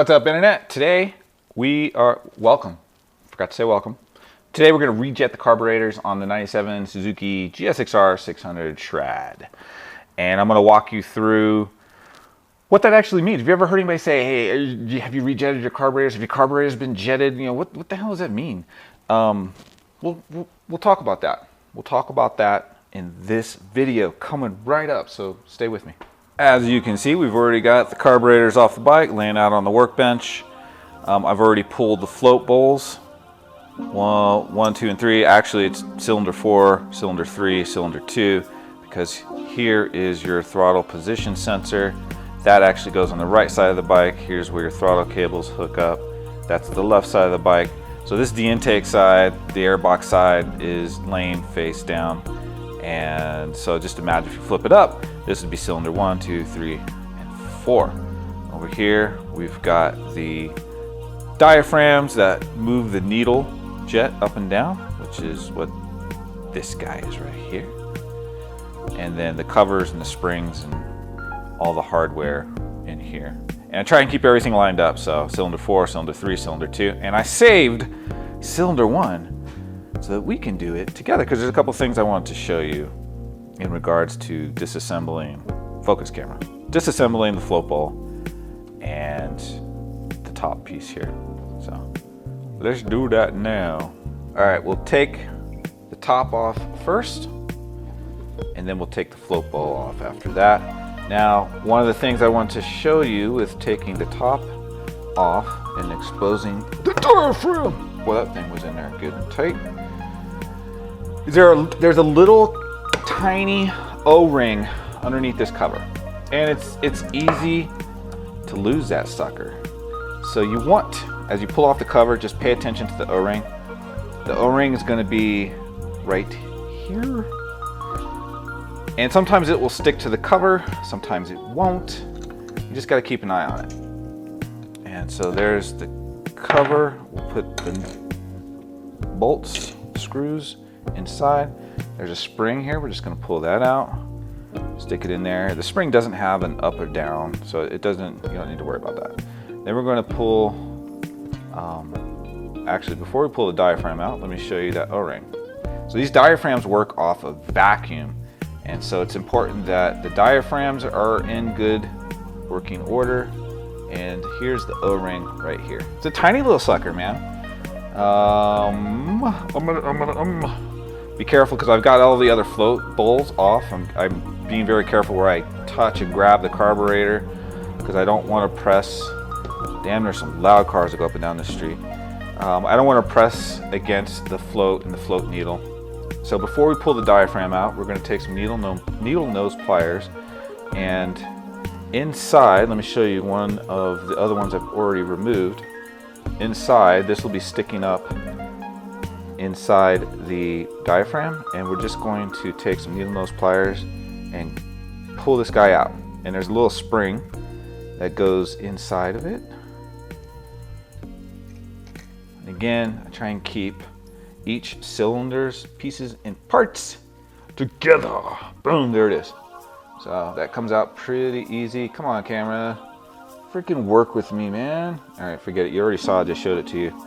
What's up, internet? Today we are welcome. Forgot to say welcome. Today we're going to rejet the carburetors on the 97 Suzuki GSXR 600 Shred. And I'm going to walk you through what that actually means. Have you ever heard anybody say, hey, have you rejetted your carburetors? Have your carburetors been jetted? You know, what the hell does that mean? We'll talk about that. We'll talk about that in this video coming right up, so stay with me. As you can see, we've already got the carburetors off the bike, laying out on the workbench. I've already pulled the float bowls. 1, 2, and 3. Actually, it's cylinder 4, cylinder 3, cylinder 2, because here is your throttle position sensor. That actually goes on the right side of the bike. Here's where your throttle cables hook up. That's the left side of the bike. So this is the intake side. The airbox side is laying face down. And so just imagine if you flip it up, this would be cylinder 1, 2, 3, and 4. Over here, we've got the diaphragms that move the needle jet up and down, which is what this guy is right here. And then the covers and the springs and all the hardware in here. And I try and keep everything lined up. So cylinder 4, cylinder 3, cylinder 2. And I saved cylinder 1 so that we can do it together, because there's a couple things I wanted to show you in regards to disassembling focus camera, disassembling the float bowl and the top piece here. So let's do that now. All right, we'll take the top off first, and then we'll take the float bowl off after that. Now, one of the things I want to show you with taking the top off and exposing the diaphragm, well, that thing was in there good and tight. There's a little tiny O-ring underneath this cover, and it's easy to lose that sucker. So you want, as you pull off the cover, just pay attention to the O-ring. The O-ring is going to be right here, and sometimes it will stick to the cover, sometimes it won't. You just got to keep an eye on it. And so there's the cover. We'll put the bolts, screws inside. There's a spring here. We're just going to pull that out, stick it in there. The spring doesn't have an up or down, so it doesn't, you don't need to worry about that. Then we're going to pull, actually before we pull the diaphragm out, let me show you that O-ring. So these diaphragms work off of vacuum, and so it's important that the diaphragms are in good working order. And here's the O-ring right here. It's a tiny little sucker, man. Be careful, because I've got all the other float bowls off. I'm being very careful where I touch and grab the carburetor, because I don't want to press. Damn, there's some loud cars that go up and down the street. I don't want to press against the float and the float needle. So before we pull the diaphragm out, we're going to take some needle nose pliers, and inside, let me show you one of the other ones I've already removed. Inside, this will be sticking up inside the diaphragm, and we're just going to take some needle nose pliers and pull this guy out. And there's a little spring that goes inside of it. And again, I try and keep each cylinder's pieces and parts together. Boom, there it is. So that comes out pretty easy. Come on, camera. Freaking work with me, man. All right, forget it. You already saw it, just showed it to you.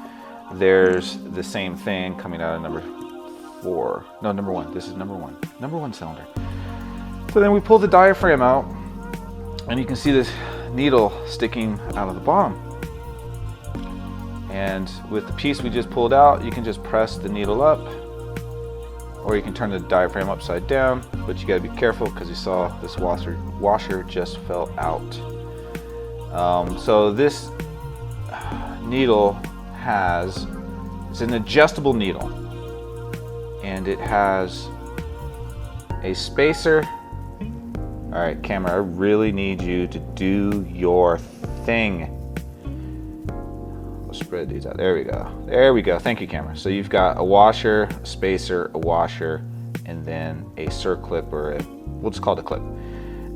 There's the same thing coming out of number 4. No, number 1. This is number 1. Number 1 cylinder. So then we pull the diaphragm out, and you can see this needle sticking out of the bottom. And with the piece we just pulled out, you can just press the needle up, or you can turn the diaphragm upside down, but you got to be careful, because you saw this washer just fell out. So this needle it's an adjustable needle, and it has a spacer. All right, camera, I really need you to do your thing. Let's spread these out. There we go. There we go. Thank you, camera. So you've got a washer, a spacer, a washer, and then a circlip, or we'll just call it a clip.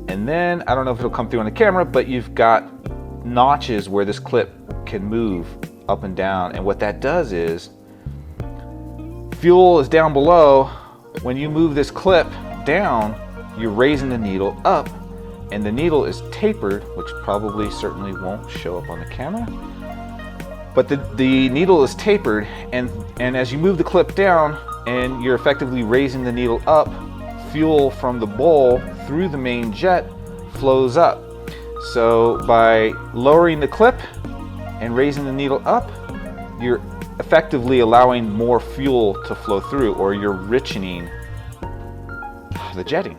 And then, I don't know if it'll come through on the camera, but you've got notches where this clip can move up and down. And what that does is, fuel is down below. When you move this clip down, you're raising the needle up, and the needle is tapered, which probably certainly won't show up on the camera. But the needle is tapered, and as you move the clip down and you're effectively raising the needle up, fuel from the bowl through the main jet flows up. So by lowering the clip and raising the needle up, you're effectively allowing more fuel to flow through, or you're richening the jetting.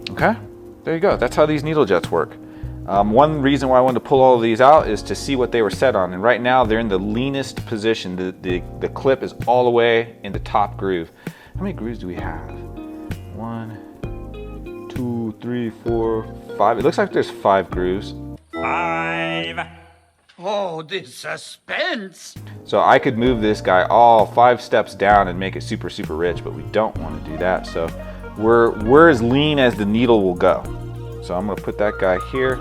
Okay, there you go. That's how these needle jets work. One reason why I wanted to pull all of these out is to see what they were set on, and right now they're in the leanest position. The clip is all the way in the top groove. How many grooves do we have? 1, 2, 3, 4, 5. It looks like there's 5 grooves. 5. Oh, this suspense! So I could move this guy all 5 steps down and make it super, super rich, but we don't want to do that. So we're as lean as the needle will go. So I'm going to put that guy here.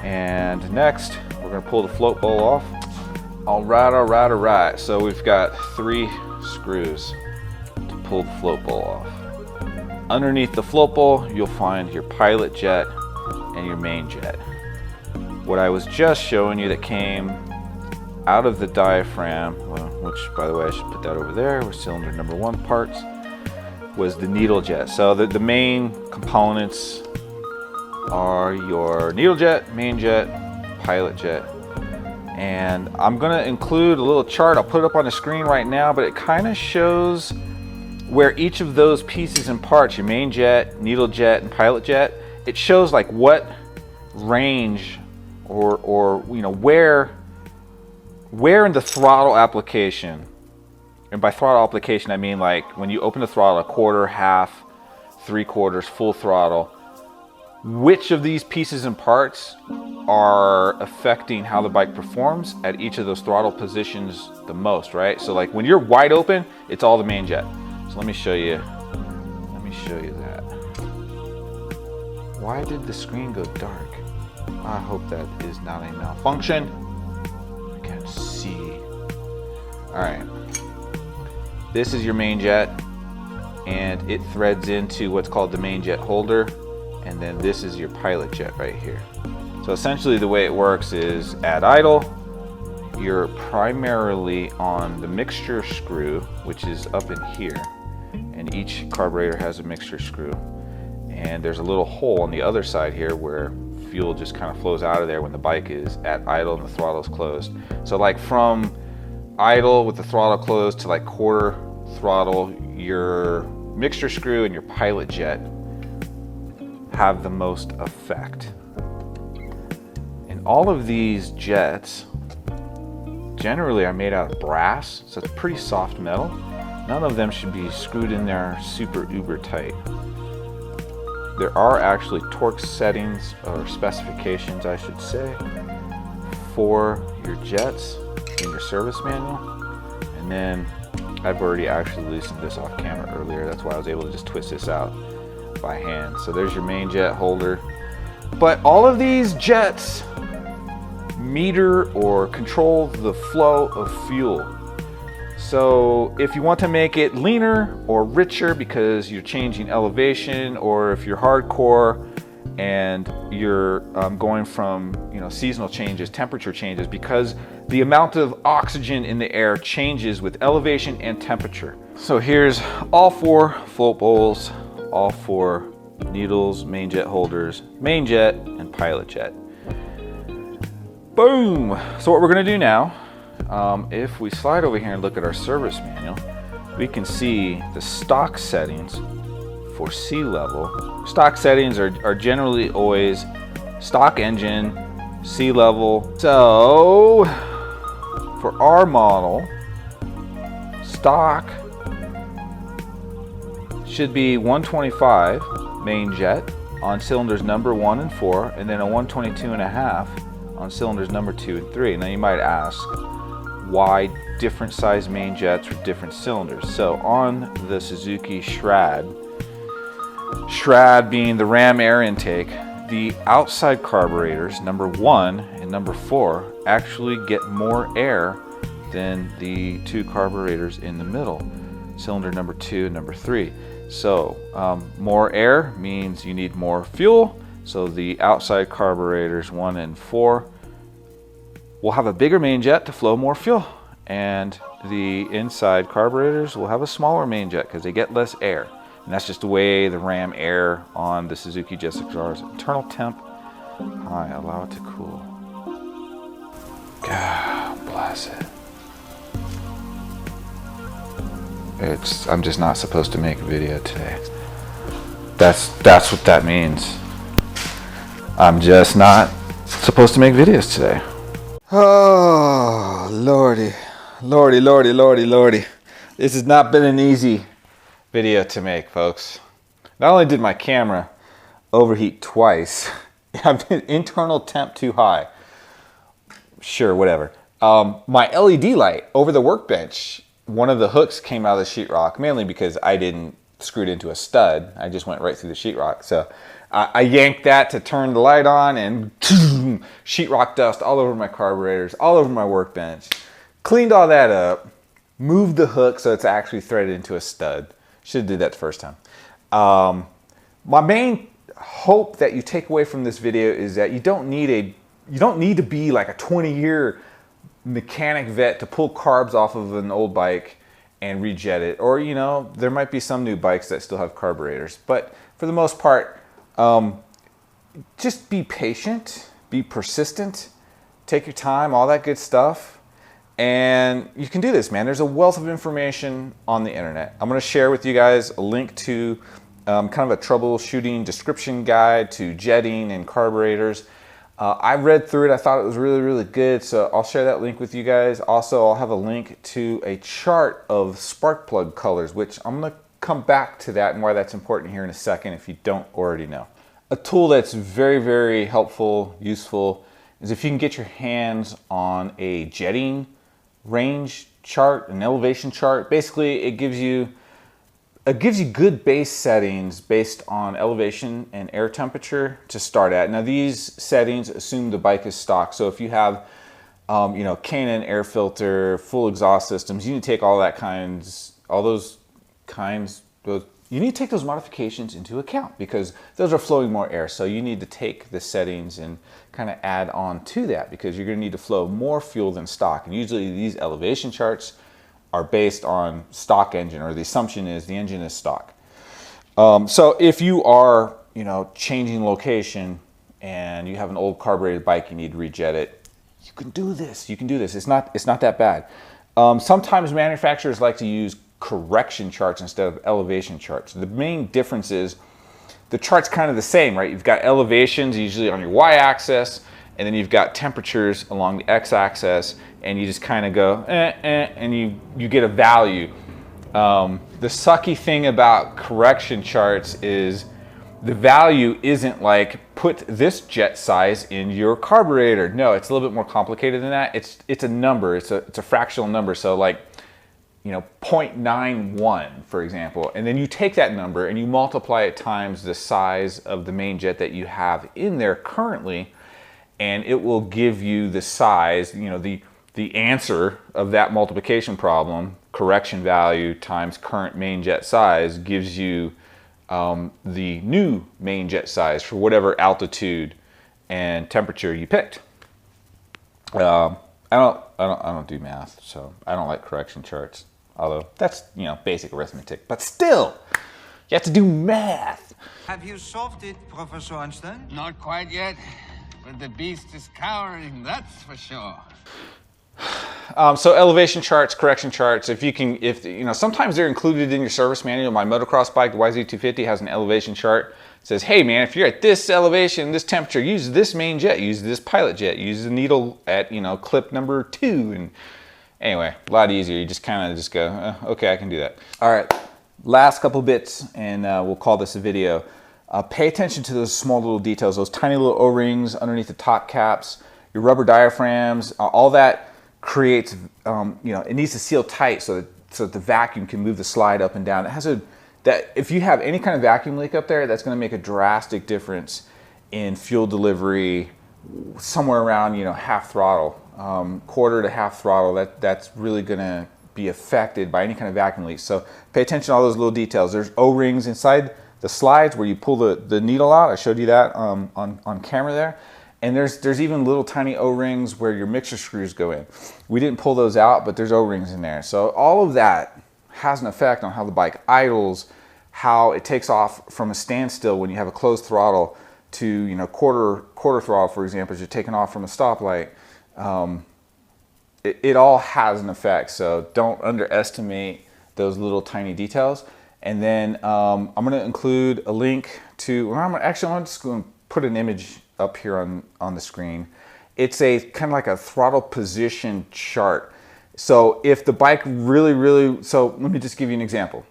And next, we're going to pull the float bowl off. All right. So we've got 3 screws to pull the float bowl off. Underneath the float bowl, you'll find your pilot jet and your main jet. What I was just showing you that came out of the diaphragm, which by the way, I should put that over there, with cylinder number 1 parts, was the needle jet. So the main components are your needle jet, main jet, pilot jet. And I'm gonna include a little chart. I'll put it up on the screen right now, but it kind of shows where each of those pieces and parts, your main jet, needle jet, and pilot jet, it shows like what range or you know, where in the throttle application, and by throttle application I mean like when you open the throttle, a quarter, half, 3/4, full throttle, which of these pieces and parts are affecting how the bike performs at each of those throttle positions the most, right? So like when you're wide open, it's all the main jet. So let me show you that. Why did the screen go dark? I hope that is not a malfunction. I can't see. All right. This is your main jet, and it threads into what's called the main jet holder, and then this is your pilot jet right here. So essentially the way it works is at idle, you're primarily on the mixture screw, which is up in here, and each carburetor has a mixture screw, and there's a little hole on the other side here where fuel just kind of flows out of there when the bike is at idle and the throttle is closed. So like from idle with the throttle closed to like quarter throttle, your mixture screw and your pilot jet have the most effect. And all of these jets generally are made out of brass, so it's pretty soft metal. None of them should be screwed in there super uber tight. There are actually torque settings, or specifications I should say, for your jets in your service manual. And then I've already actually loosened this off camera earlier. That's why I was able to just twist this out by hand. So there's your main jet holder. But all of these jets meter or control the flow of fuel. So if you want to make it leaner or richer because you're changing elevation, or if you're hardcore and you're going from seasonal changes, temperature changes, because the amount of oxygen in the air changes with elevation and temperature. So here's all 4 float bowls, all 4 needles, main jet holders, main jet, and pilot jet. Boom! So what we're gonna do now, if we slide over here and look at our service manual, we can see the stock settings for sea level. Stock settings are generally always stock engine, sea level. So for our model, stock should be 125 main jet on cylinders number 1 and 4, and then a 122.5 on cylinders number 2 and 3. Now you might ask, why different size main jets with different cylinders? So on the Suzuki Shred being the ram air intake, the outside carburetors, number 1 and number 4, actually get more air than the 2 carburetors in the middle. cylinder number 2 and number 3. So more air means you need more fuel. So the outside carburetors 1 and 4 will have a bigger main jet to flow more fuel, and the inside carburetors will have a smaller main jet because they get less air. And that's just the way the ram air on the Suzuki GSXR's internal temp high. Allow it to cool. God bless it. I'm just not supposed to make a video today. That's what that means. I'm just not supposed to make videos today. Oh, lordy. Lordy, lordy, lordy, lordy. This has not been an easy video to make, folks. Not only did my camera overheat twice, I've been internal temp too high. Sure, whatever. My LED light over the workbench, one of the hooks came out of the sheetrock, mainly because I didn't screw it into a stud. I just went right through the sheetrock. So I yanked that to turn the light on, and sheetrock dust all over my carburetors, all over my workbench. Cleaned all that up, moved the hook so it's actually threaded into a stud. Should have did that the first time. My main hope that you take away from this video is that you don't need to be like a 20-year mechanic vet to pull carbs off of an old bike and rejet it. Or, you know, there might be some new bikes that still have carburetors. But for the most part, just be patient, be persistent, take your time, all that good stuff. And you can do this, man. There's a wealth of information on the internet. I'm going to share with you guys a link to kind of a troubleshooting description guide to jetting and carburetors. I read through it. I thought it was really, really good. So I'll share that link with you guys. Also, I'll have a link to a chart of spark plug colors, which I'm going to come back to that and why that's important here in a second if you don't already know. A tool that's very, very helpful, useful, is if you can get your hands on a jetting range chart, an elevation chart. Basically, it gives you good base settings based on elevation and air temperature to start at. Now, these settings assume the bike is stock. So if you have, you know, K&N air filter, full exhaust systems, you need to take you need to take those modifications into account because those are flowing more air. So you need to take the settings and kind of add on to that because you're going to need to flow more fuel than stock. And usually these elevation charts are based on stock engine, or the assumption is the engine is stock. So if you are, you know, changing location and you have an old carbureted bike, you need to rejet it, you can do this. You can do this. It's not that bad. Sometimes manufacturers like to use correction charts instead of elevation charts. The main difference is the chart's kind of the same, right? You've got elevations usually on your y-axis, and then you've got temperatures along the x-axis, and you just kind of go and you get a value. The sucky thing about correction charts is the value isn't like put this jet size in your carburetor. No, it's a little bit more complicated than that. It's a number. It's a fractional number. So like, you know, 0.91, for example, and then you take that number and you multiply it times the size of the main jet that you have in there currently, and it will give you the size, you know, the answer of that multiplication problem, correction value times current main jet size, gives you the new main jet size for whatever altitude and temperature you picked. I don't do math, so I don't like correction charts. Although that's, you know, basic arithmetic, but still, you have to do math. Have you solved it, Professor Einstein? Not quite yet, but the beast is cowering, that's for sure. So elevation charts, correction charts, if you know, sometimes they're included in your service manual. My motocross bike, the YZ250, has an elevation chart. It says, hey man, if you're at this elevation, this temperature, use this main jet, use this pilot jet, use the needle at, you know, clip number 2. And anyway, a lot easier. You just kind of just go, okay, I can do that. All right, last couple bits, and we'll call this a video. Pay attention to those small little details, those tiny little O-rings underneath the top caps, your rubber diaphragms, all that creates, you know, it needs to seal tight so that the vacuum can move the slide up and down. It has that if you have any kind of vacuum leak up there, that's going to make a drastic difference in fuel delivery somewhere around, you know, half throttle, quarter to half throttle. That's really going to be affected by any kind of vacuum leak. So pay attention to all those little details. There's O-rings inside the slides where you pull the needle out. I showed you that on camera there. And there's even little tiny O-rings where your mixer screws go in. We didn't pull those out, but there's O-rings in there. So all of that has an effect on how the bike idles, how it takes off from a standstill when you have a closed throttle to, you know, quarter throttle, for example, as you're taking off from a stoplight. It all has an effect, so don't underestimate those little tiny details. And then I'm going to include a link to, well, I'm just going to put an image up here on the screen. It's a kind of like a throttle position chart. So if the bike really, so let me just give you an example.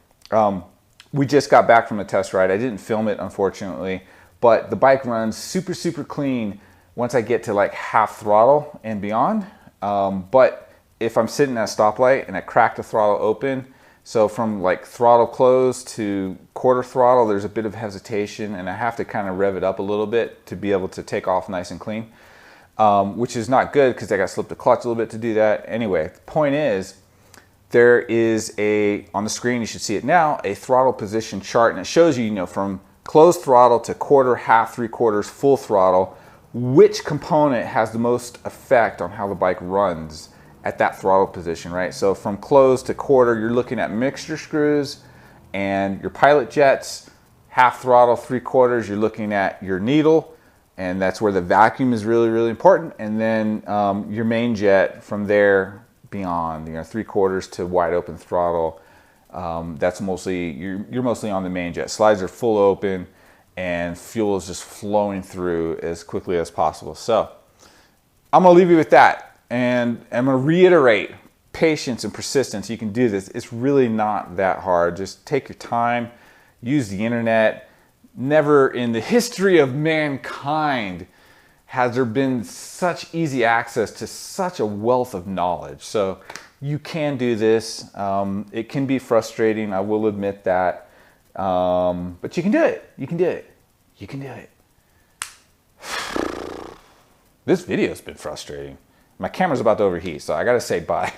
We just got back from a test ride. I didn't film it, unfortunately, but the bike runs super clean once I get to like half throttle and beyond. But if I'm sitting at a stoplight and I crack the throttle open, so from like throttle closed to quarter throttle, there's a bit of hesitation and I have to kind of rev it up a little bit to be able to take off nice and clean, which is not good because I got to slip the clutch a little bit to do that. Anyway, the point is, there is on the screen, you should see it now, a throttle position chart, and it shows you, you know, from closed throttle to quarter, half, 3/4, full throttle, which component has the most effect on how the bike runs at that throttle position, right? So from closed to quarter, you're looking at mixture screws and your pilot jets. Half throttle, 3/4, you're looking at your needle, and that's where the vacuum is really important. And then your main jet from there beyond, you know, 3/4 to wide open throttle. That's mostly, you're mostly on the main jet. Slides are full open and fuel is just flowing through as quickly as possible. So I'm gonna leave you with that, and I'm gonna reiterate patience and persistence. You can do this. It's really not that hard. Just take your time, use the internet. Never in the history of mankind has there been such easy access to such a wealth of knowledge. So you can do this. It can be frustrating, I will admit that. But you can do it. You can do it. You can do it. This video's been frustrating. My camera's about to overheat, so I gotta say bye.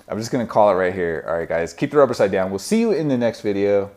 I'm just gonna call it right here. All right, guys, keep the rubber side down. We'll see you in the next video.